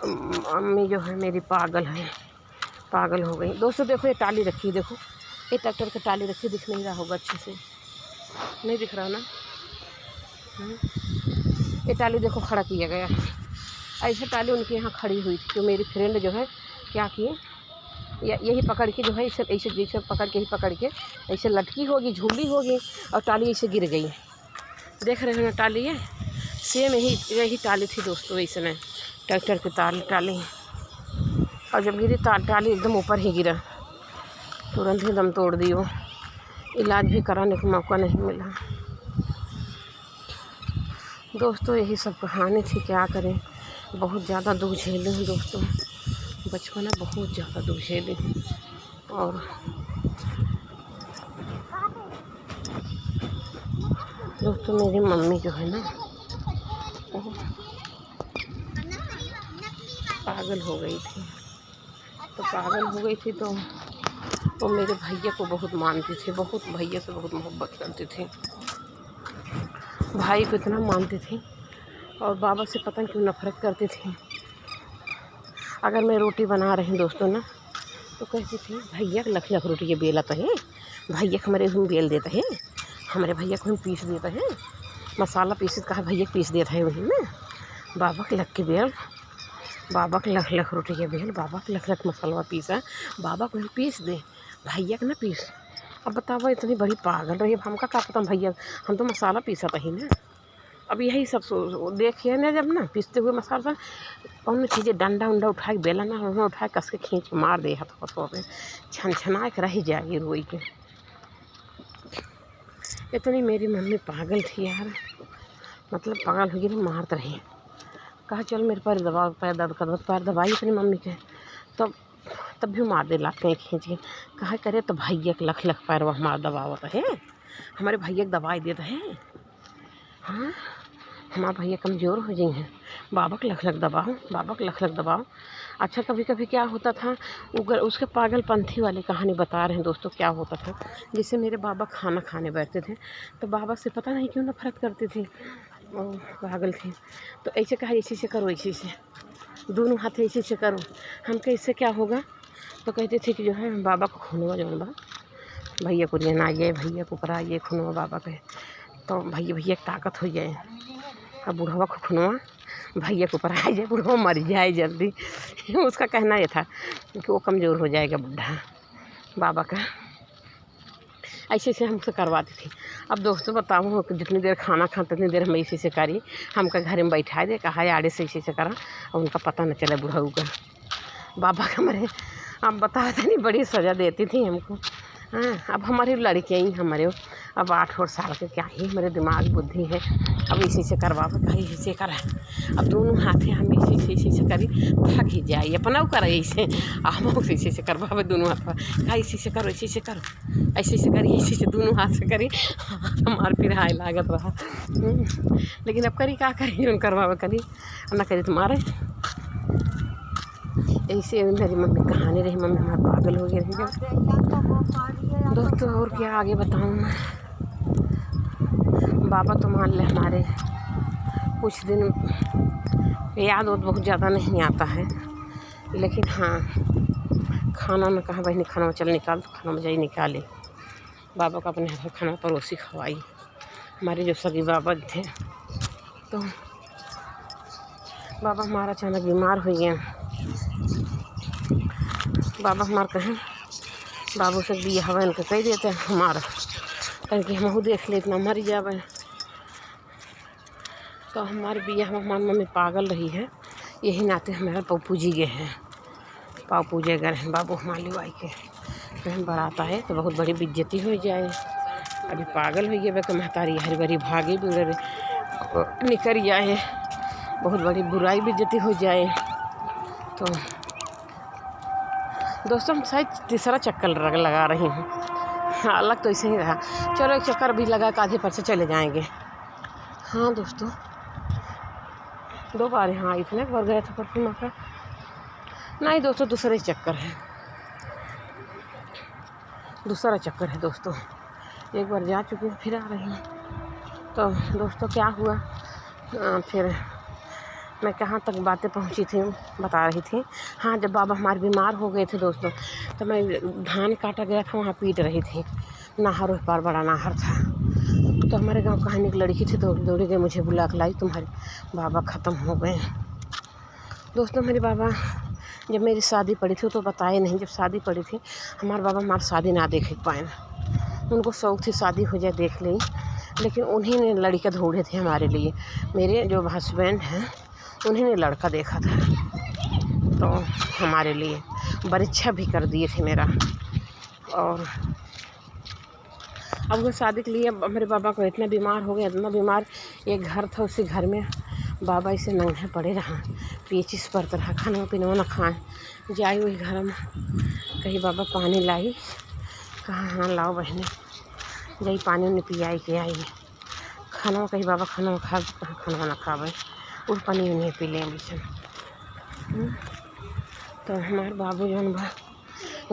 मम्मी जो है मेरी पागल है, पागल हो गई। दोस्तों देखो ये टाली रखी, देखो ये ट्रैक्टर की टाली रखी, दिख नहीं रहा होगा अच्छे से, नहीं दिख रहा ना। ये टाली देखो खड़ा किया गया, ऐसे टाली उनके यहाँ खड़ी हुई थी। तो मेरी फ्रेंड जो है क्या किए, यही पकड़ के जो है इसे ऐसे जैसे पकड़ के ही पकड़ के ऐसे लटकी होगी, झूली होगी और टाली ऐसे गिर गई। देख रहे हो ना टाली है, सेम यही टाली थी दोस्तों, ऐसे ट्रैक्टर की टाली। और जब गिरी टाली एकदम ऊपर ही गिरा, तुरंत ही दम तोड़ दी वो। इलाज भी कराने का मौका नहीं मिला। दोस्तों यही सब कहानी थी, क्या करें, बहुत ज़्यादा दुख झेले हैं दोस्तों, बचपना बहुत ज़्यादा दुख झेले हैं। और दोस्तों मेरी मम्मी जो है ना वो पागल हो गई थी। तो पागल हो गई थी तो वो मेरे भैया को बहुत मानती थी, बहुत भैया से बहुत मोहब्बत करती थी, भाई को इतना मानती थी और बाबा से पता नहीं क्यों नफरत करती थी। अगर मैं रोटी बना रही दोस्तों ना तो कहती थी भैया लख लख रोटी ये बेलता है, भैया हमारे हम बेल देता है, हमारे भैया को हम पीस देता है, मसाला पीस कहा भैया पीस देता है वही में, बाबा के लख के बेल, बाबा के लख लख रोटी के बेल, बाबा के लख लख मसाला पीसा, बाबा को हम पीस दे, भैया के ना पीस। अब बताओ इतनी बड़ी पागल रही, अब हमका क्या पता भैया, हम तो मसाला पीसा था ही ना। अब यही सब देखिए ना, जब ना पीसते हुए मसाला कौन चीज़ें डंडा उंडा उठा के बेला ना उठा के कस के खींच के मार दे हथों पे, छन छना के रह जाएगी रोई के। इतनी मेरी मम्मी पागल थी यार, मतलब पागल होगी तो मारते रही। कहा चल मेरे पैर दबा, पैर दर्द कर, पैर दबाई अपनी मम्मी के, तब भी मार दे लाते खींच के। कहा करे तो भैया के लख लख पैर वह मार दबावत है, हमारे भैया के दवाई देता है। हाँ हमारा भैया कमज़ोर हो जाए हैं, बाबा के लख लख दबाओ, बाबा के लख लख दबाओ। अच्छा कभी कभी क्या होता था, उसके पागलपंथी वाली कहानी बता रहे हैं दोस्तों, क्या होता था जैसे मेरे बाबा खाना खाने बैठते थे तो बाबा से पता नहीं क्यों नफरत करती थी, पागल थी। तो ऐसे कहा इसी से करो, इसी से दोनों हाथ इसी से करो, हम कहे इससे क्या होगा। तो कहते थे कि जो है बाबा को खूनवा जो बा, भैया को लेना आइए, भैया को कराइए खूनवा बाबा के, तो भैया ताकत हो जाए। अब बुढ़वा को खूनवा भैया को पराया जाए, बुढ़वा मर जाए जल्दी। उसका कहना ये था कि वो कमज़ोर हो जाएगा बुढ़ा बाबा का, ऐसे से हमसे करवाती थी। अब दोस्तों बताऊँ जितनी देर खाना खाते उतनी देर हम इसी से करी, हमका घर में बैठा दे, कहा आड़े से इसी से करा और उनका पता न चले बुढ़ऊ का बाबा का मरे। अब बताते नहीं बड़ी सज़ा देती थी हमको। हाँ अब हमारी लड़कियाँ ही हमारे अब 8 साल के, क्या ही मेरे दिमाग बुद्धि है, अब इसी से करवावे, कहीं इसी से करा। अब दोनों हाथे हम इसी से करी, थक ही जाए अपना करे ऐसे, हम इसी से करवावे दोनों हाथ, कहा इसी से करो, इसी से करो, ऐसे से करी, इसी से दोनों हाथ से करी। हमार फिर हाय लागत रहा। लेकिन अब करी क्या करी, उन करवावे करी ना करी तुम्हारे। ऐसे मेरी मम्मी कहानी रही, मम्मी हमारे पागल हो गई रही दोस्तों। और क्या आगे बताऊँ मैं, बाबा तो मान ले हमारे कुछ दिन याद बहुत ज़्यादा नहीं आता है, लेकिन हाँ खाना में कहा बहनी खाना में चल निकाल, तो खाना में जाई निकाले, बाबा को अपने हाथ खाना परोसी खवाई। हमारे जो सगी बाबा थे तो बाबा हमारा अचानक बीमार हो गया। बाबा हमारे कहें बाबू से बिया हवा इनके कह देते हैं हमारा, कहीं कि हम देख ले इतना मर जावे। तो हमारे बिया हमारी मम्मी पागल रही है, यही नाते हमारे पप्पू जी गए हैं, पप्पू जी गए हैं बाबू हमारी वाई के कहीं बराता है तो बहुत बड़ी बेइज्जती हो जाए। अभी पागल हो गए कि महतारी हरी भरी भागी भी निकल जाए, बहुत बड़ी बुराई बेइज्जती हो जाए। तो दोस्तों हम शायद तीसरा चक्कर लगा रही हूँ, हाँ अलग तो ऐसे ही रहा। चलो एक चक्कर भी लगा के आधे पर से चले जाएंगे। हाँ दोस्तों 2 बार, हाँ इतने बार गया था परफ्यूम का, नहीं दोस्तों दूसरा चक्कर है, दूसरा चक्कर है दोस्तों। एक बार जा चुकी हूँ, फिर आ रही हूँ। तो दोस्तों क्या हुआ, फिर मैं कहाँ तक बातें पहुँची थी बता रही थी। हाँ, जब बाबा हमारे बीमार हो गए थे दोस्तों, तो मैं धान काटा गया था, वहाँ पीट रही थी। नहर उस पार बड़ा नहर था। तो हमारे गांव कहानी एक लड़की थी, दौड़ी गई, मुझे बुला के लाई, तुम्हारे बाबा ख़त्म हो गए। दोस्तों मेरे बाबा जब मेरी शादी पड़ी थी तो बताए नहीं, जब शादी पड़ी थी हमारे बाबा हमारी शादी ना देख पाए। उनको शौक थी शादी हो जाए देख ली, लेकिन उन्हीं ने लड़के ढूंढे थे हमारे लिए। मेरे जो हस्बैंड हैं उन्हीं ने लड़का देखा था, तो हमारे लिए परीक्षा भी कर दिए थे मेरा। और अब वो शादी के लिए मेरे बाबा को इतना बीमार हो गया, इतना बीमार। एक घर था, उसी घर में बाबा इसे नंगे पड़े रहा, पेचिस पर तरह, खाना पीना न खाएं। जाई वही घर में, कहीं बाबा पानी लाई, कहा हाँ लाओ बहने, जाई पानी उन्हें पियाई के आई। खाना कहीं बाबा खाना खा, खाना ना खावे, उस पानी उन्हें पी लें बिचन। तो हमारे बाबू जौन बा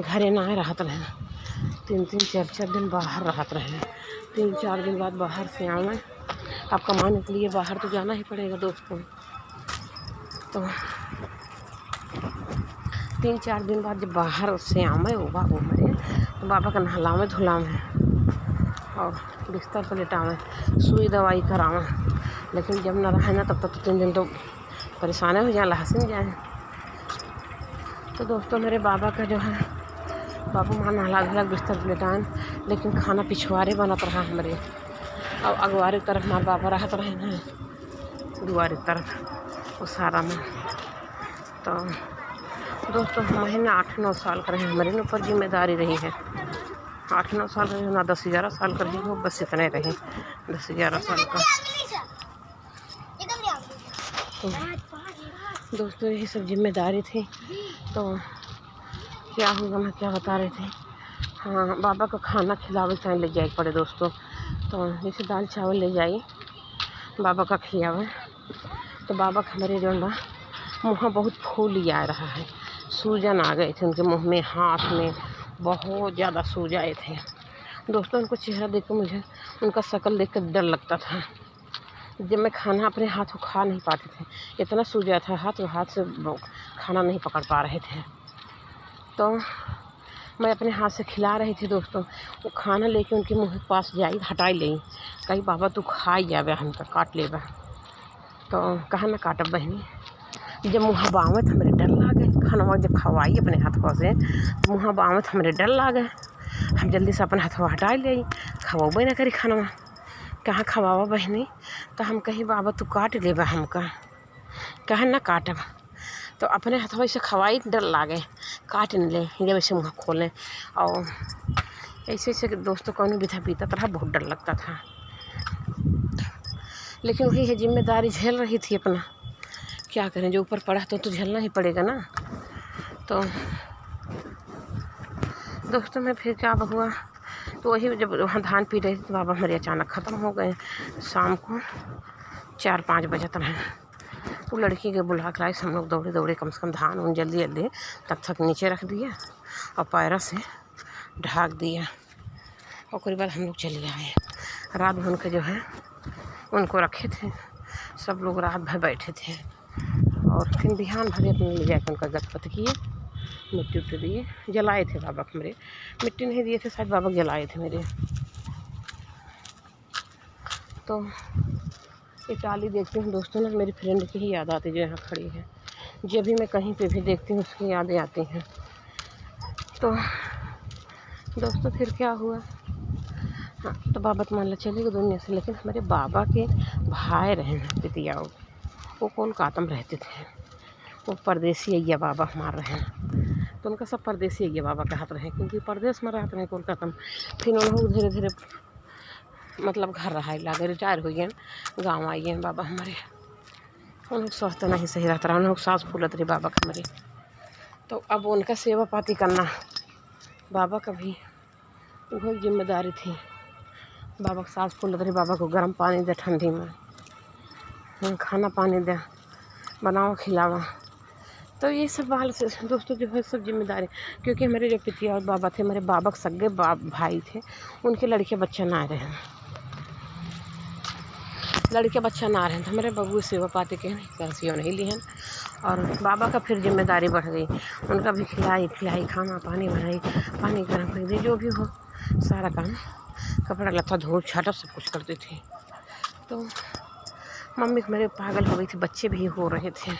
घरे ना रहत रहे, 3-3 4-4 दिन बाहर रहत रहे। 3-4 दिन बाद बाहर से आवे, अब कमाने के लिए बाहर तो जाना ही पड़ेगा दोस्तों। तो 3-4 दिन बाद जब बाहर से आवे वो बाबू मेरे, तो बाबा का नहलावे धुलावे और बिस्तर पर लेटावे, सुई दवाई करावे। लेकिन जब न रहे ना तब तक तो 3 दिन तो परेशान हो जाए, हंसी जाए। तो दोस्तों मेरे बाबा का जो है, बाबू वहाँ नहला धुला बिस्तर पर लेटाएं, लेकिन खाना पिछवाड़े बनत रहा हमरे। और अगवारे की तरफ हमारे बाबा रहत रहे हैं, दुआरे की तरफ उस सारा में। तो दोस्तों महीने 8-9 साल का रहे, हमारे ऊपर जिम्मेदारी रही है। 8-9 साल रहे ना, 10-11 साल का रही हो, बस इतने रहे, 10-11 साल का। तो दोस्तों यही सब जिम्मेदारी थी। तो क्या होगा, मैं क्या बता रही थी, हाँ बाबा को खाना खिलावे कहीं ले जाए पड़े दोस्तों। तो जैसे दाल चावल ले जाइए बाबा का खिलावे, तो बाबा का हमारे जो ना मुँह बहुत फूल आ रहा है, सूजन आ गए थे उनके मुँह में, हाथ में बहुत ज़्यादा सूज आए थे दोस्तों। उनको चेहरा देख कर मुझे उनका शक्ल देख कर डर लगता था। जब मैं खाना अपने हाथों खा नहीं पाते थे, इतना सूजा था हाथ, और हाथ से खाना नहीं पकड़ पा रहे थे। तो मैं अपने हाथ से खिला रही थी दोस्तों, वो खाना लेके उनके मुँह के पास जाई, हटाई ले, कहीं बाबा तू खाई जावे, हमका काट लेबा। तो कहा ना काटब बहनी। जब मुँह बावत हमरे डर लागे, खाना जब खवाई अपने हाथों से, मुँह बावत हमरे डर लागे। हम जल्दी से अपन हाथों हटाई ले, खवाबे ना करी खाना, कहाँ खवावा बहनी। तो हम कहीं बाबा तू काट लेबा हमका, कहा ना काटब। तो अपने हाथों से खवाई, डर लागे, काट न ले, जब ऐसे मुँह खोलें। और ऐसे ऐसे दोस्तों कौन भी था पीता तरह, बहुत डर लगता था। लेकिन वही है, जिम्मेदारी झेल रही थी अपना, क्या करें, जो ऊपर पड़ा तो झेलना ही पड़ेगा ना। तो दोस्तों मैं फिर क्या हुआ, तो वही जब वहाँ धान पी रही थी तो बाबा हमारे अचानक ख़त्म हो गए। शाम को 4-5 बजे रहे, वो लड़की के बुला के लाई, हम लोग दौड़े दौड़े कम से कम धान उन जल्दी जल्दी तब तक नीचे रख दिया और पैरा से ढाक दिया। और उसके बाद हम लोग चले आए। रात भर के जो है उनको रखे थे, सब लोग रात भर बैठे थे। और फिर बिहान भरे अपने ले जाकर उनका गदपत किए, मिट्टी उट्टी दिए, जलाए थे बाबा को। मेरे मिट्टी नहीं दिए थे, शायद बाबा जलाए थे मेरे। तो एक टाली देखती हूँ दोस्तों ना, मेरी फ्रेंड की ही याद आती जो यहाँ खड़ी है। जब भी मैं कहीं पे भी देखती हूँ उसकी यादें आती हैं। तो दोस्तों फिर क्या हुआ, हाँ तो बाबा तो मान लो चले गए दुनिया से, लेकिन हमारे बाबा के भाई रहे हैं पितिया, वो कोलकाता में रहते थे। वो परदेसी अय्या बाबा हमारे रहे, तो उनका सब परदेसी अय्या बाबा कहते रहे, क्योंकि परदेश में रहते रहे कोलकाता में। फिर उन्होंने धीरे धीरे मतलब घर रहा लागे, रिटायर हो गए, गाँव आई हैं बाबा हमारे। उन लोग स्वास्थ्य नहीं सही रहता रहा, उन लोग सांस फूलत रही बाबा का हमारे। तो अब उनका सेवा पाती करना बाबा का भी वही जिम्मेदारी थी। बाबा का सांस फूलत रही, बाबा को गर्म पानी दे ठंडी में, खाना पानी दे, बनाओ खिलावा, तो ये सब बाल से दोस्तों जो है सब जिम्मेदारी, क्योंकि हमारे जो पितिया और बाबा थे, हमारे बाबा के सगे भाई थे, उनके लड़के बच्चा ना रहे, लड़के बच्चा ना रहे तो हमारे बबू सेवा पाते के कैसी नहीं ली हैं। और बाबा का फिर जिम्मेदारी बढ़ गई, उनका भी खिलाई पिलाई, खाना पानी बनाई, पानी गर्म कर दी, जो भी हो सारा काम, कपड़ा लत्ता धो छाटा सब कुछ करते थे। तो मम्मी मेरे पागल हो गई थी, बच्चे भी हो रहे थे,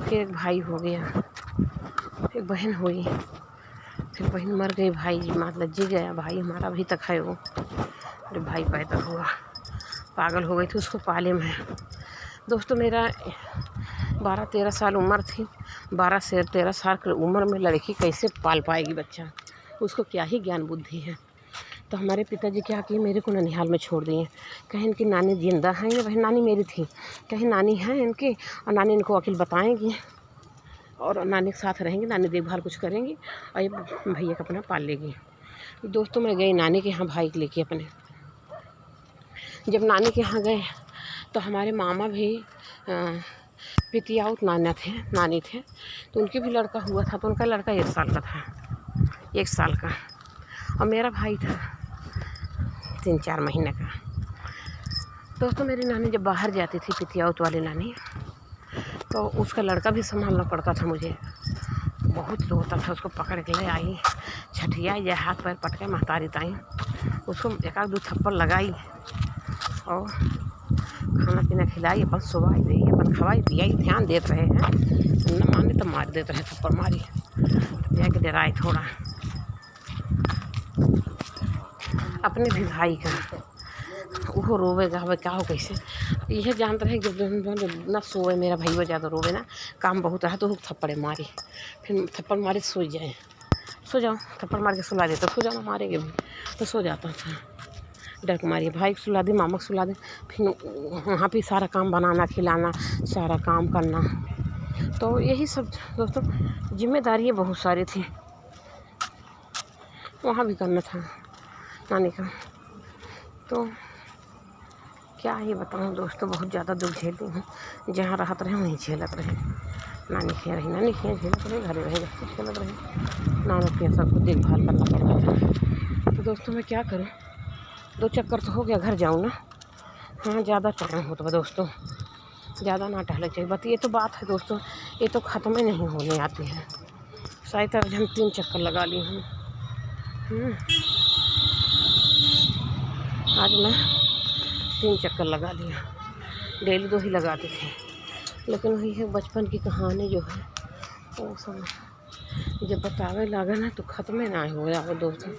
फिर एक भाई हो गया, एक बहन हुई, फिर बहन मर गई, भाई मतलब जी गया, भाई हमारा अभी तक है वो, जब भाई पैदा हुआ पागल हो गई थी, उसको पाले में दोस्तों मेरा 12-13 साल उम्र थी, 12 से 13 साल की उम्र में लड़की कैसे पाल पाएगी बच्चा, उसको क्या ही ज्ञान बुद्धि है। तो हमारे पिताजी क्या किए, मेरे को ननिहाल में छोड़ दिए, कहीं इनकी नानी जिंदा है, ये बहन नानी मेरी थी, कहीं नानी है इनकी और नानी इनको अकेल बताएंगी और नानी के साथ रहेंगी, नानी देखभाल कुछ करेंगी और ये भैया का अपना पाल लेगी। दोस्तों मैं गई नानी के यहाँ भाई लेके अपने, जब नानी के यहाँ गए तो हमारे मामा भी पितियाउत नानी थे, तो उनके भी लड़का हुआ था, तो उनका लड़का 1 साल का था, 1 साल का, और मेरा भाई था 3-4 महीने का। दोस्तों मेरी नानी जब बाहर जाती थी, पितियाउत वाली नानी, तो उसका लड़का भी संभालना पड़ता था मुझे, बहुत रोता था, उसको पकड़ के ले आई, छठियाई या हाथ पैर पटके महतारी ताई, उसको 1-2 थप्पड़ लगाई और खाना पीना खिलाई, अपन सुबह रही, अपन खवाई पियाई, ध्यान देते रहे हैं, न माने तो मार देते रहे, थप्पड़ मारी, तो के डराए थोड़ा। अपने भी भाई का वो रोवेगा, भाई क्या हो कैसे, यह जानते रहे जब ना सोए मेरा भाई ज़्यादा रोवे ना, काम बहुत रहा तो थप्पड़े मारी, फिर थप्पड़ मारे सो जाए, सो जाओ, थप्पड़ मार के सुला देता, सो जाओ मारेंगे भी तो सो जाता था, डर मारी, भाई को सुला दे, मामा को सुला दे, फिर वहाँ पे सारा काम बनाना खिलाना, सारा काम करना, तो यही सब दोस्तों जिम्मेदारियाँ बहुत सारी थी, वहाँ भी करना था नानी का। तो क्या ही बताऊँ दोस्तों, बहुत ज़्यादा दुख झेलती हूँ, जहाँ राहत रहे वहीं झेलत रहे, नानी खे रही, नानी खे झेलत रहे, घर रहे जब कुछ झेलत रहे, नाना के सबको देखभाल करना पड़ता था। तो दोस्तों मैं क्या करूँ, 2 चक्कर तो हो गया, घर जाऊँ ना, हाँ ज़्यादा टाइम होता है दोस्तों, ज़्यादा ना टहलना चाहिए, बट ये तो बात है दोस्तों, ये तो ख़त्म ही नहीं होने आती है, शायद आज हम 3 चक्कर लगा ली हूँ, आज मैं 3 चक्कर लगा लिया, डेली 2 ही लगाते थे, लेकिन वही है बचपन की कहानी जो है वो सब जब बतावे लगा ना तो ख़त्म ही ना हो गया वो दोस्तों,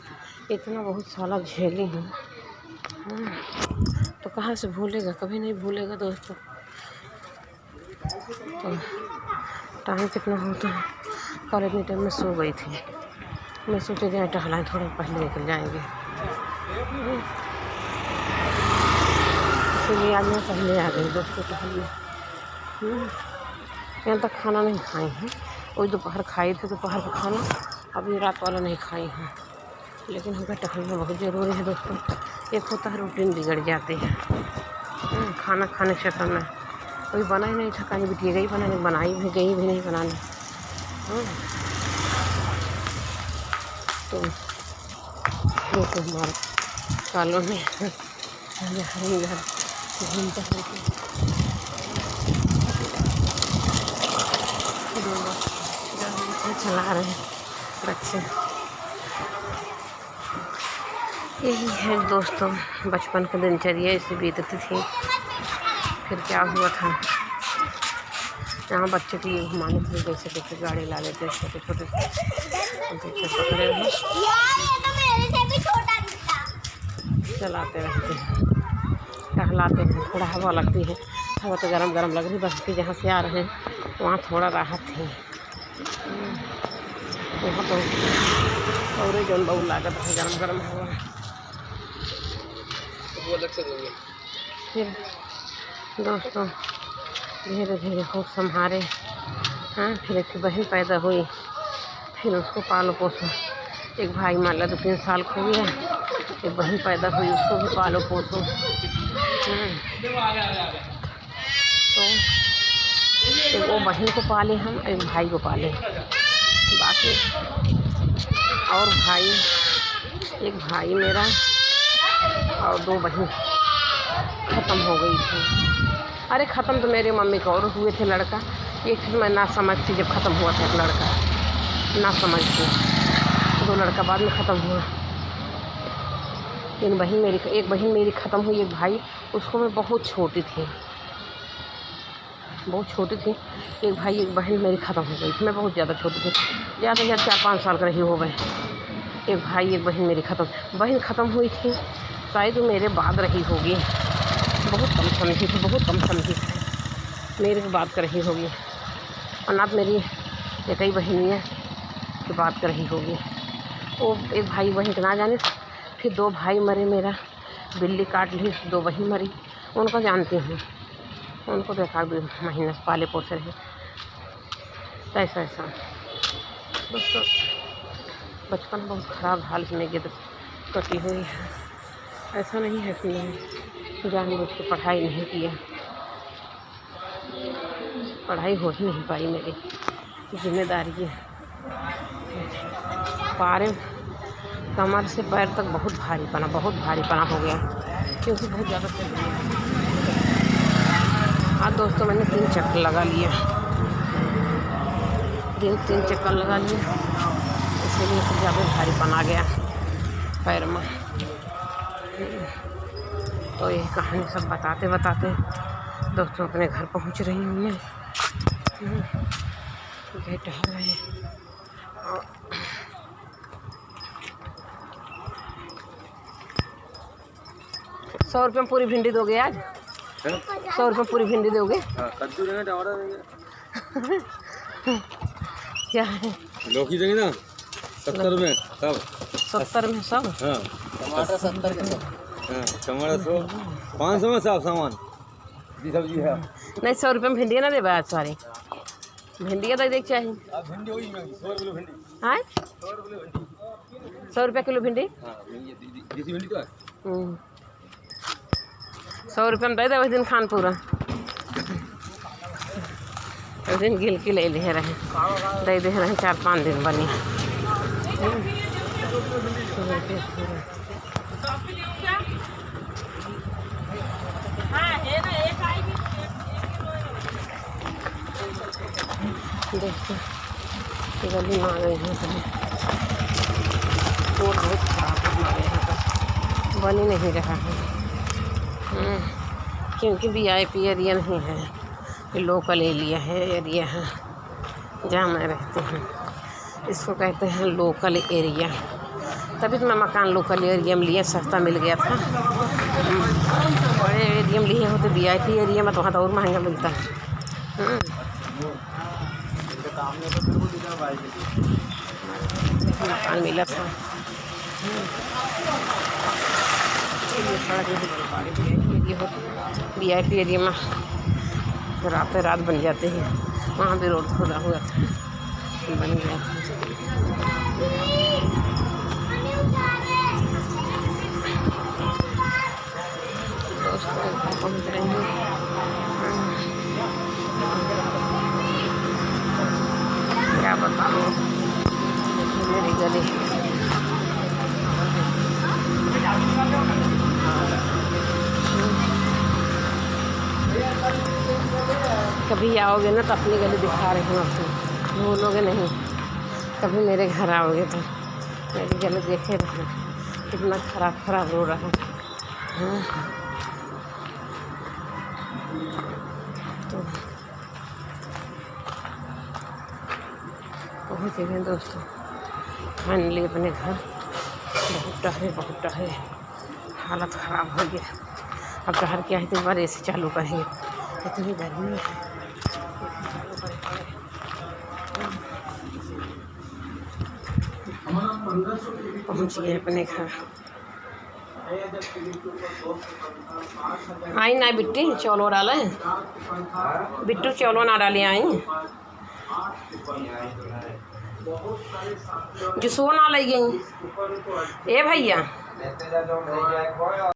इतना बहुत साला झेली हूँ, तो कहाँ से भूलेगा, कभी नहीं भूलेगा दोस्तों। तो टाइम कितना होता है, कल इतने टाइम में सो गई थी, मैं सोचे जाए टहलाएँ, थोड़ा पहले निकल जाएंगे, इसलिए आज मैं पहले आ गई दोस्तों टहलने। यहाँ तक खाना नहीं खाई हैं, वही दोपहर खाई थे, दोपहर का खाना, अभी रात वाला नहीं खाई हैं, लेकिन हमको टहलना बहुत ज़रूरी है दोस्तों, एक होता है रूटीन बिगड़ जाती है, खाना खाने के चक्कर में कोई बना ही नहीं था, कहीं बिटिया गई बनाने, बनाई भी गई भी नहीं बनाने, तो हमारे सालों में घर घूमते चला रहे हैं बच्चे। यही है दोस्तों बचपन की दिनचर्या ऐसे बीतती थी। फिर क्या हुआ था, यहाँ बच्चे की घुमाने के लिए जैसे कैसे गाड़ी ला लेते हैं, छोटे छोटे बच्चे पकड़े हैं, चलाते रहते हैं, टहलाते हैं, थोड़ा हवा लगती है, हवा तो गरम गरम लग रही, बस कि जहाँ से आ रहे हैं वहाँ थोड़ा राहत थी, वहाँ तो और जौन बहुत लागत है गरम गरम हवा। फिर दोस्तों धीरे धीरे खूब संभाले, हाँ, फिर एक बहन पैदा हुई, फिर उसको पालो पोसो, एक भाई मान ला 2-3 साल खो गया, एक बहन पैदा हुई, उसको भी पालो पोसो, तो तो वो बहन को पाले हम, एक भाई को पाले। बाकी और भाई, एक भाई मेरा और 2 बहन ख़त्म हो गई थी। अरे ख़त्म तो मेरे मम्मी को और हुए थे लड़का। एक चीज़ मैं ना समझ थी, जब ख़त्म हुआ था एक लड़का, ना समझ थी। 2 लड़का बाद में ख़त्म हुआ। एक बहन मेरी ख़त्म हुई, एक भाई, उसको मैं बहुत छोटी थी, बहुत छोटी थी। एक भाई एक बहन मेरी ख़त्म हो गई थी, मैं बहुत ज़्यादा छोटी थी, ज़्यादा से ज़्यादा 4-5 साल का रही हो गए। एक भाई एक बहन मेरी बहन ख़त्म हुई थी, शायद मेरे बाद रही होगी। बहुत कम समझी थी, बहुत कम समझी थी, मेरे को बात कर रही होगी। और ना मेरी एक ही बहनियाँ की बात कर रही होगी। वो एक भाई बहन के ना जाने। फिर 2 भाई मरे, मेरा बिल्ली काट ली, 2 बहन मरी। उनको जानती हूँ, उनको तो 1-2 महीने से पाले पोसे रहे। ऐसा दोस्तों, बचपन बहुत ख़राब हाल में कटी हुई है। ऐसा नहीं है कि मैं जानबूझ के पढ़ाई नहीं किया, पढ़ाई हो ही नहीं पाई, मेरी जिम्मेदारी है। पारे कमर से पैर तक बहुत भारीपना हो गया, क्योंकि बहुत ज़्यादा चल रही है। हाँ दोस्तों, मैंने 3 चक्कर लगा लिया, 3 चक्कर लगा लिए, इसलिए कुछ ज़्यादा भारीपन आ गया पैर में। तो ये कहानी सब बताते दोस्तों अपने घर पहुंच रही हूँ मैं। गेट है 100 रुपये में पूरी भिंडी दोगे आज? 100 रुपये पूरी भिंडी दोगे? कद्दू देंगे, टमाटर देंगे। क्या है? लौकी देंगे ना 70 में सब। 70 में सब? हाँ, टमाटर 70 के सब। हाँ, टमाटर 100, 500 में सब सामान जी सब्जी है। नहीं 100 रुपये में भिंडियाँ ना देगा आज सारी भिंडियाँ तो देख चाहिए। भिंडी वही 100 किलो भिंडी। हाँ 100 रुपये किलो भिंडी। देसी भिंडी तो है। 100 रुपये में दे दे उस दिन खान पूरा। उस दिन गिल के ले रहे दे दे रहे 4-5 दिन बनी। देखो गली में आ गई है, रोड बहुत खराब हमारे यहाँ पर, बन ही नहीं रहा है। क्योंकि VIP एरिया नहीं है, ये लोकल एरिया है जहाँ मैं रहती हूँ। इसको कहते हैं लोकल एरिया। तभी तो मैं मकान लोकल एरिया में लिया, सस्ता मिल गया था। बड़े एरिया में लिए होते VIP एरिया में तो वहाँ तो और महंगा मिलता है। मकान मिला था VIP एरिया में, रात बन जाते हैं। वहाँ भी रोड खुला हुआ था, बन गया था। दोस्तों पहुँच रहे हैं, क्या बताऊँ मेरी गली। कभी आओगे ना तो अपनी गली दिखा रही हूँ आपको, भूलोगे नहीं। कभी मेरे घर आओगे तो मेरी गली देखे रहना, कितना खराब रो रहा है। तो पहुँच गए दोस्तों फाइनली अपने घर। बहुत टहरे, हालत ख़राब हो गया। अब बाहर क्या है, तो बार AC चालू करेंगे, इतनी गर्मी है। पहुँच गए अपने घर। आई ना बिट्टी चौलो डाले, बिट्टू चौलो ना डाली आई, जो सो ना ले गई। ए भैया